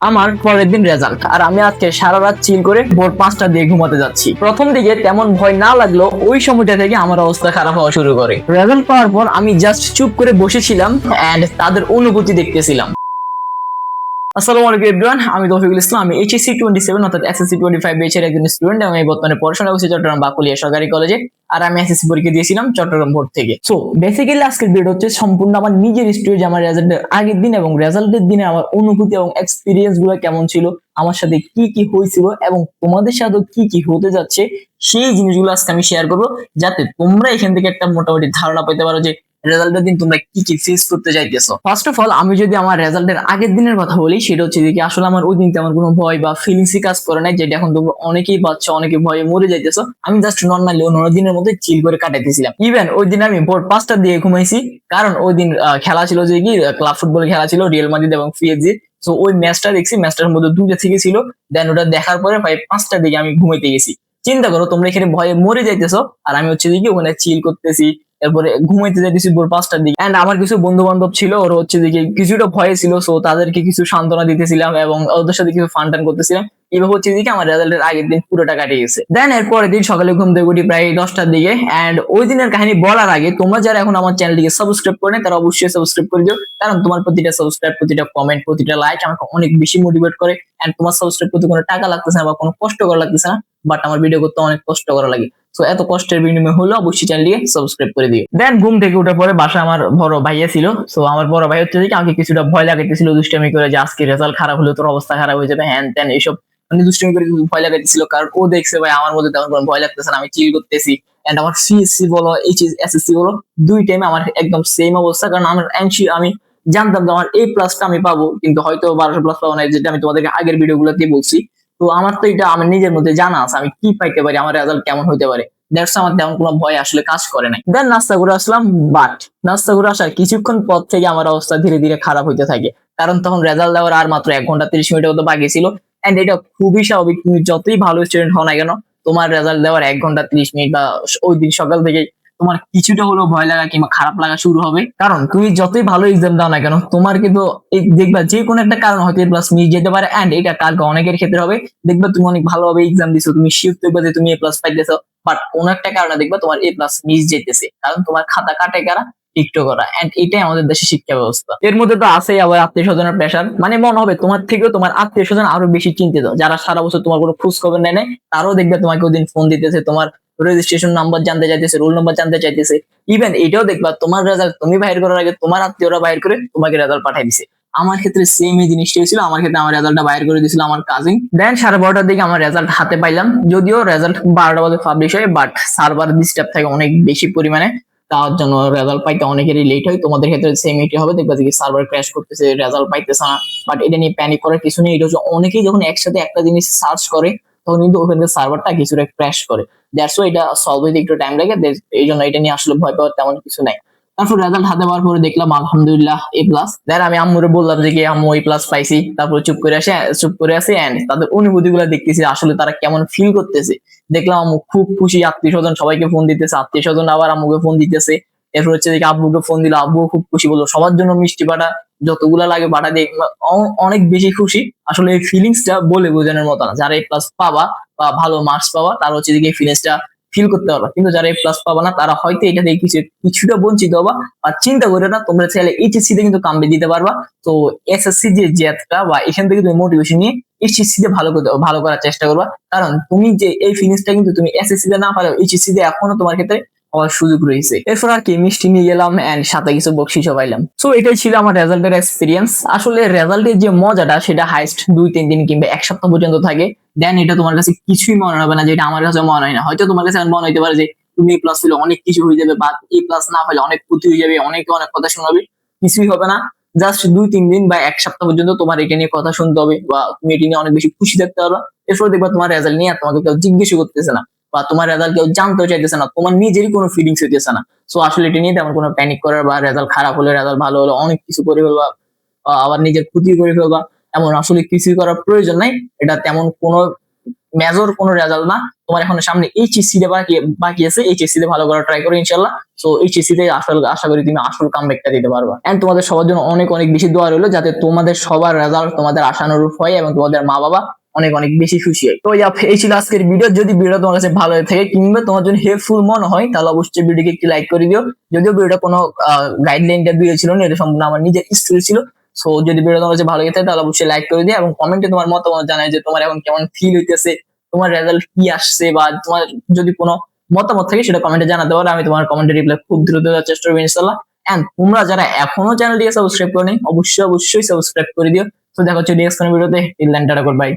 আমার পরের দিন রেজাল্ট, আর আমি আজকে সারা রাত চিল করে ভোর 5টা দিয়ে ঘুমাতে যাচ্ছি। প্রথম দিকে তেমন ভয় না লাগলো, ওই সময়টা থেকে আমার অবস্থা খারাপ হওয়া শুরু করে। রেজাল্ট পাওয়ার পর আমি জাস্ট চুপ করে বসেছিলাম এন্ড তাদের অনুভূতি দেখতেছিলাম। আসসালামু আলাইকুম এভরিওয়ান, আমি তৌফিকুল ইসলাম। আমি এইচএসসি 27 অর্থাৎ এসএসসি 25 ব্যাচের একজন স্টুডেন্ট এবং আমি বর্তমানে পড়াশোনা করছি চট্টগ্রাম বাকুলিয়া সরকারি কলেজে। আর আমি এসএসসি পরীক্ষা দিয়েছিলাম চট্টগ্রাম বোর্ড থেকে। সো বেসিক্যালি আজকের ভিডিও হচ্ছে সম্পূর্ণ আমার নিজের স্টোরি, আমার রেজাল্টের আগের দিন এবং রেজাল্টের দিনে আমার অনুভূতি এবং এক্সপিরিয়েন্স গুলো কেমন ছিল, আমার সাথে কি কি হয়েছিল এবং তোমাদের সাথে কি কি হতে যাচ্ছে, সেই জিনিসগুলো আজকে আমি শেয়ার করবো, যাতে তোমরা এখান থেকে একটা মোটামুটি ধারণা পেতে পারো যে রেজাল্টের দিন তোমরা কি কি ফেস করতে চাইতেছো। ফার্স্ট অফ অল, আমি যদি আমার রেজাল্টের আগের দিনের কথা বলি, সেটা হচ্ছে যে আসলে আমার ওই দিন তেমন কোনো ভয় বা ফিলিংসই কাজ করে নাই, যেটা এখন তোমরা অনেকেই পাচ্ছ, অনেকে ভয়ে মরে যাইতেছো। আমি জাস্ট নর্মালি অন্য দিনের মধ্যে চিল করে কাটাইতেছিলাম। ইভেন ওই দিন আমি ভোর 5টা দিয়ে ঘুমাইছি, কারণ ওই দিন খেলা ছিল যে কি ক্লাব ফুটবল খেলা ছিল রিয়াল মাদ্রিদ এবং পিএসজি। তো ওই ম্যাচটা দেখছি, ম্যাচটার মধ্যে 2টা থেকে ছিল। দেন ওটা দেখার পরে প্রায় 5টার দিকে আমি ঘুমাইতে গেছি। চিন্তা করো, তোমরা এখানে ভয়ে মরে যাইতেছো আর আমি হচ্ছে যে কি ওখানে চিল করতেছি, এরপরে ঘুমাইতে যাইতেছি ভোর 5টার দিকে। এন্ড আমার কিছু বন্ধু বান্ধব ছিল, ওরা হচ্ছে দিকে কিছুটা ভয়ে ছিল, সো তাদেরকে কিছু সান্ত্বনা দিতেছিলাম এবং ওদের সাথে কিছু ফান টান করতেছিলাম। এভাবে হচ্ছে দিকে আমার রেজাল্টের আগের দিন পুরোটা কাটিয়ে গেছে। দেন এর পরের দিন সকালে ঘুম থেকে উঠি প্রায় 10টার দিকে। এন্ড ওই দিনের কাহিনী বলার আগে তোমরা যারা এখন আমার চ্যানেলটিকে সাবস্ক্রাইব করে নেই, তারা অবশ্যই সাবস্ক্রাইব করে দিও, কারণ তোমার প্রতিটা সাবস্ক্রাইব, প্রতিটা কমেন্ট, প্রতিটা লাইক আমাকে অনেক বেশি মোটিভেট করে। এন্ড তোমার সাবস্ক্রাইব করতে কোনো টাকা লাগতেছে না বা কোনো কষ্ট করা লাগতেছে না, বাট আমার ভিডিও করতে অনেক কষ্ট করা লাগে। তো এত কষ্টের বিনিময় হলো অবশ্যই চ্যানেলটিকে সাবস্ক্রাইব করে দিও। দেন ঘুম থেকে উঠার পরে বাসা আমার বড় ভাইয়া ছিল। সো আমার বড় ভাই হচ্ছে যে আমাকে কিছুটা ভয় লাগাইতেছিল, দুষ্টামি করে, যে আজকে রেজাল্ট খারাপ হলে তোর অবস্থা খারাপ হয়ে যাবে, হ্যান ত্যান এইসব মানে দুষ্টামি করে ভয় লাগাইতেছিল। কারণ ও দেখছে ভাই আমার মধ্যে তেমন কোনো ভয় লাগতেছে না, আমি চিল করতেছি। এন্ড আমার সিএসসি বলো এইচএসসি বলো, দুই টাইমে আমার একদম সেম অবস্থা। কারণ আমার আমি জানতাম যে আমার এই প্লাসটা আমি পাবো, কিন্তু হয়তো 1200 প্লাস পাবো না, যেটা আমি তোমাদেরকে আগের ভিডিও গুলোতে বলছি। তো আমার তো এটা আমার নিজের মধ্যে জানা আছে আমি কি পাইতে পারি, আমার রেজাল্ট কেমন হতে পারে। দ্যাটস আমার তেমন কোনো ভয় আসলে কাজ করে নাই। দেন নাস্তা করে আসলাম, বাট নাস্তা করে আসার কিছুক্ষণ পর থেকে আমার অবস্থা ধীরে ধীরে খারাপ হইতে থাকে। কারণ তখন রেজাল্ট দেওয়ার আর মাত্র 1 ঘন্টা 30 মিনিটের মতো বাকি ছিল। এন্ড এটা খুবই স্বাভাবিক, তুমি যতই ভালো স্টুডেন্ট হও না কেন, তোমার রেজাল্ট দেওয়ার 1 ঘন্টা 30 মিনিট বা ওই দিন সকাল থেকে তোমার কিছুটা হলেও ভয় লাগা কিংবা খারাপ লাগা শুরু হবে। কারণ তুমি যতই ভালো এক্সাম দাও না কেন, তোমার কিন্তু দেখবা যে কোনো একটা কারণ হয়তো প্লাস মিস যেতে পারে। এন্ড এটা কার অনেকের ক্ষেত্রে হবে, দেখবা তুমি অনেক ভালোভাবে এক্সাম দিছো, তুমি শিওর দেখবা যে তুমি এ প্লাস পাইতেছো, বাট কোন একটা কারণে দেখবা তোমার এ প্লাস মিস যেতেছে, কারণ তোমার খাতা কাটে কারা, টিকটক করা। এন্ড এটাই আমাদের দেশের শিক্ষা ব্যবস্থা। এর মধ্যে তো আছেই আবার আত্মীয় স্বজনের প্রেশার, মানে মনে হবে তোমার থেকেও তোমার আত্মীয় স্বজন আরো বেশি চিন্তিত, যারা সারা বছর তোমার কোনো খোঁজ খবর নেয় নাই, তারাও দেখবে তোমাকে ওদিন ফোন দিতেছে, তোমার রেজিস্ট্রেশন নাম্বার জানতে চাইতেছে, রোল নাম্বার জানতে চাইতেছে। ইভেন এটাও দেখবা তোমার রেজাল্ট তুমি বাইর করার আগে তোমার আত্মীয়রা বাইর করে তোমাকে রেজাল্ট পাঠিয়ে দিছে। আমার ক্ষেত্রে সেম এই জিনিসটা হয়েছিল, আমার ক্ষেত্রে আমার রেজাল্টটা বাইর করে দিয়েছিল আমার কাজিন। দেন 12:30টার দিকে আমার রেজাল্ট হাতে পাইলাম, যদিও রেজাল্ট 12টা বাজে পাবলিশ হয়, বাট সার্ভার ডিস্টার্ব থাকে অনেক বেশি পরিমাণে, তার জন্য রেজাল্ট পাইতে অনেকেরই লেট হয়। তোমাদের ক্ষেত্রে সেম এটি হবে, দেখবা যে সার্ভার ক্র্যাশ করতেছে, রেজাল্ট পাইতেছে না। বাট এটা নিয়ে প্যানিক করার কিছু নেই। এটা হচ্ছে অনেকেই যখন একসাথে একটা জিনিস সার্চ করে, তখন কিন্তু ওখানে সার্ভারটা কিছুটা ক্র্যাশ করে। দ্যাটস ওয়াই এটা সলভ হইতে একটু টাইম লাগে, এই জন্য এটা নিয়ে আসলে ভয় পাওয়ার তেমন কিছু নাই। তারপর রেজাল্ট হাতে পাওয়ার পরে দেখলাম আলহামদুলিল্লাহ এ প্লাস। দেন আমি আম্মুরে বললাম যে কি আম্মু এ প্লাস পাইছি। তারপর চুপ করে আসি এন্ড তাদের অনুভূতি গুলো দেখতেছি, আসলে তারা কেমন ফিল করতেছে। দেখলাম আম্মু খুব খুশি, আত্মীয় স্বজন সবাইকে ফোন দিতেছে, আত্মীয় স্বজন আবার আম্মুকে ফোন দিতেছে। এরপর হচ্ছে দেখি আব্বুকে ফোন দিল, আব্বুও খুব খুশি, বললো সবার জন্য মিষ্টি পাঠা, যতগুলা লাগে পাঠা দিয়ে। অনেক বেশি খুশি। আসলে এই ফিলিংসটা বলে বোঝানোর মতো না। যারা এ প্লাস পাবা বা ভালো মার্কস পাবা, তারা হচ্ছে দিকে ফিলিংসটা ফিল করতে পারবা, কিন্তু যারা এ প্লাস পাবা না, তারা হয়তো এটা থেকে কিছুটা বঞ্চিত হবা। আর চিন্তা করে না, তোমরা চাইলে এইচএসসি তে কিন্তু কামড়ে দিতে পারবা। তো এসএসসি যে জেদটা বা এখান থেকে তুমি মোটিভেশন নিয়ে এইচএসসি তে ভালো করার চেষ্টা করবা। কারণ তুমি যে এই ফিলিংসটা কিন্তু তুমি এসএসসি তে না পারো, এইচএসসি তে এখনো তোমার ক্ষেত্রে হওয়ার সুযোগ রয়েছে। এরপর আর কি মিষ্টি নিয়ে গেলাম এন্ড সাথে কিছু বকশিসও পাইলাম। সো এটাই ছিল আমার রেজাল্টের এক্সপিরিয়েন্স। আসলে রেজাল্টের যে মজাটা, সেটা হাইস্ট 2-3 দিন কিংবা 1 সপ্তাহ পর্যন্ত থাকে। দেন এটা তোমার কাছে কিছুই মনে হবে না, যেটা আমার কাছে মনে হয় না। হয়তো তোমার কাছে মনে হইতে পারে যে তুমি এ প্লাস পেলে অনেক কিছু হয়ে যাবে, বা এ প্লাস না পেলে অনেক ক্ষতি হয়ে যাবে, অনেকে অনেক কথা শোনাবে। কিছুই হবে না। জাস্ট 2-3 দিন বা 1 সপ্তাহ পর্যন্ত তোমার এটা নিয়ে কথা শুনতে হবে, বা তুমি এটা নিয়ে অনেক বেশি খুশি থাকতে পারবা। এরপর দেখবা তোমার রেজাল্ট নিয়ে তোমাকে কেউ জিজ্ঞেস করতেছে না, বা তোমার রেজাল্ট কেউ জানতেও চাইতেছে না, তোমার নিজেরই কোনো ফিলিংস হইতেছে না। সো আসলে এটা নিয়ে তেমন কোনো প্যানিক করার বা রেজাল্ট খারাপ হলে রেজাল্ট ভালো হলে অনেক কিছু করে ফেলবা, আবার নিজের ক্ষতি করে ফেলবা, এমন আসলে কিছুই করার প্রয়োজন নাই। এটা তেমন কোনো মেজর কোনো রেজাল্ট না, তোমার এখন সামনে এইচএসসি তে বাকি আছে, এইচএসসি তে ভালো করে ট্রাই করো ইনশাল্লাহ। সো এইচএসসি তে আশা করি তুমি আসল কামব্যাকটা দিতে পারবা। এন্ড তোমাদের সবার জন্য অনেক অনেক বেশি দোয়া রইলো যাতে তোমাদের সবার রেজাল্ট তোমাদের আশানুরূপ হয় এবং তোমাদের মা বাবা অনেক অনেক বেশি খুশি হয়। তো এই ছিল আজকের ভিডিও। যদি ভিডিও তোমার কাছে ভালো থাকে কিংবা তোমার জন্য হেল্পফুল মনে হয় তাহলে অবশ্যই ভিডিওকে একটি লাইক করে দিও। যদিও ভিডিওটা কোনো গাইডলাইন ভিডিও ছিল না, এটা সম্পূর্ণ আমার নিজের স্কিল ছিল। সো যদি ভিডিও তোমার কাছে ভালো লাগে তাহলে অবশ্যই লাইক করে দিও এবং কমেন্টে তোমার মতামত জানাই যে তোমার এখন কেমন ফিল হইতেছে, তোমার রেজাল্ট কি আসছে, বা তোমার যদি কোনো মতামত থাকে সেটা কমেন্টে জানাতে পারো। আমি তোমার কমেন্টে রিপ্লাই খুব দ্রুত দেওয়ার চেষ্টা করবো ইনশাল্লাহ। এন্ড তোমরা যারা এখনো চ্যানেলটিকে সাবস্ক্রাইব করনি অবশ্যই সাবস্ক্রাইব করে দিও। তো দেখা হচ্ছে নেক্সট ভিডিওতে। Till then tata, good bye.